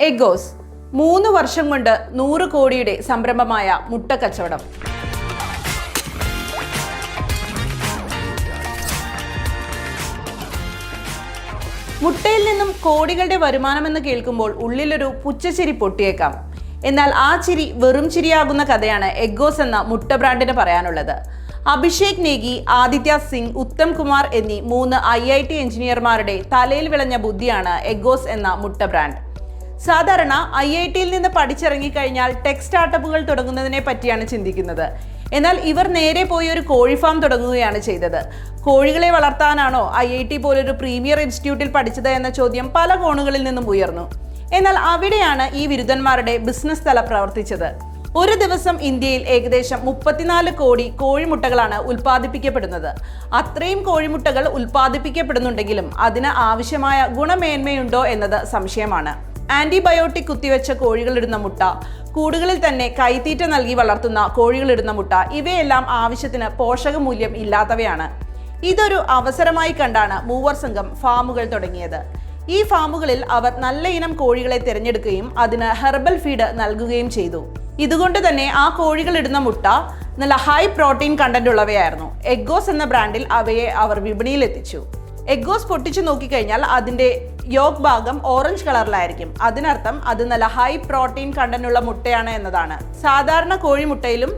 Eggos 3 വർഷം കൊണ്ട് 100 കോടിയുടെ സംരംഭമായ മുട്ട കച്ചവടം. മുട്ടയിൽ നിന്നും കോടികളുടെ വരുമാനമെന്ന് കേൾക്കുമ്പോൾ ഉള്ളിലൊരു പുച്ഛച്ചിരി പൊട്ടിയേക്കാം. എന്നാൽ ആ ചിരി വെറും ചിരിയാകുന്ന കഥയാണ് എഗ്ഗോസ് എന്ന മുട്ട ബ്രാൻഡിന് പറയാനുള്ളത്. അഭിഷേക് നേഗി, ആദിത്യ സിംഗ്, ഉത്തം കുമാർ എന്നീ 3 IIT എഞ്ചിനീയർമാരുടെ തലയിൽ വിളഞ്ഞ ബുദ്ധിയാണ് എഗ്ഗോസ് എന്ന മുട്ട ബ്രാൻഡ്. സാധാരണ IITയിൽ നിന്ന് പഠിച്ചിറങ്ങിക്കഴിഞ്ഞാൽ ടെക് സ്റ്റാർട്ടപ്പുകൾ തുടങ്ങുന്നതിനെ പറ്റിയാണ് ചിന്തിക്കുന്നത്. എന്നാൽ ഇവർ നേരെ പോയി ഒരു കോഴി ഫാം തുടങ്ങുകയാണ് ചെയ്തത്. കോഴികളെ വളർത്താനാണോ IIT പോലൊരു പ്രീമിയർ ഇൻസ്റ്റിറ്റ്യൂട്ടിൽ പഠിച്ചത് എന്ന ചോദ്യം പല കോണുകളിൽ നിന്നും ഉയർന്നു. എന്നാൽ അവിടെയാണ് ഈ ബിരുദന്മാരുടെ ബിസിനസ് തല പ്രവർത്തിച്ചത്. ഒരു ദിവസം ഇന്ത്യയിൽ ഏകദേശം 34 കോടി കോഴിമുട്ടകളാണ് ഉൽപ്പാദിപ്പിക്കപ്പെടുന്നത്. അത്രയും കോഴിമുട്ടകൾ ഉൽപ്പാദിപ്പിക്കപ്പെടുന്നുണ്ടെങ്കിലും അതിന് ആവശ്യമായ ഗുണമേന്മയുണ്ടോ എന്നത് സംശയമാണ്. ആന്റിബയോട്ടിക് കുത്തിവെച്ച കോഴികളിടുന്ന മുട്ട, കൂടുകളിൽ തന്നെ കൈത്തീറ്റ നൽകി വളർത്തുന്ന കോഴികളിടുന്ന മുട്ട, ഇവയെല്ലാം ആവശ്യത്തിന് പോഷകമൂല്യം ഇല്ലാത്തവയാണ്. ഇതൊരു അവസരമായി കണ്ടാണ് മൂവർ സംഘം ഫാമുകൾ തുടങ്ങിയത്. ഈ ഫാമുകളിൽ അവർ നല്ല ഇനം കോഴികളെ തിരഞ്ഞെടുക്കുകയും അതിന് ഹെർബൽ ഫീഡ് നൽകുകയും ചെയ്തു. ഇതുകൊണ്ട് തന്നെ ആ കോഴികളിടുന്ന മുട്ട നല്ല ഹൈ പ്രോട്ടീൻ കണ്ടന്റ് ഉള്ളവയായിരുന്നു. എഗ്ഗോസ് എന്ന ബ്രാൻഡിൽ അവയെ അവർ വിപണിയിൽ എത്തിച്ചു. എഗ്ഗോസ് പൊട്ടിച്ചു നോക്കിക്കഴിഞ്ഞാൽ അതിൻ്റെ യോഗ് ഭാഗം ഓറഞ്ച് കളറിലായിരിക്കും. അതിനർത്ഥം അത് നല്ല ഹൈ പ്രോട്ടീൻ കണ്ടന്റ് ഉള്ള മുട്ടയാണ് എന്നതാണ്. സാധാരണ കോഴിമുട്ടയിലും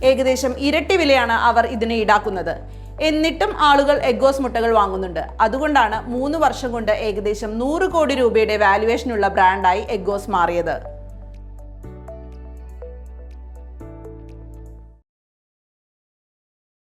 ഏകദേശം ഇരട്ടി വിലയാണ് അവർ ഇതിന് ഈടാക്കുന്നത്. എന്നിട്ടും ആളുകൾ എഗ്ഗോസ് മുട്ടകൾ വാങ്ങുന്നുണ്ട്. അതുകൊണ്ടാണ് 3 വർഷം കൊണ്ട് ഏകദേശം 100 കോടി രൂപയുടെ വാല്യുവേഷനുള്ള ബ്രാൻഡായി എഗ്ഗോസ് മാറിയത്.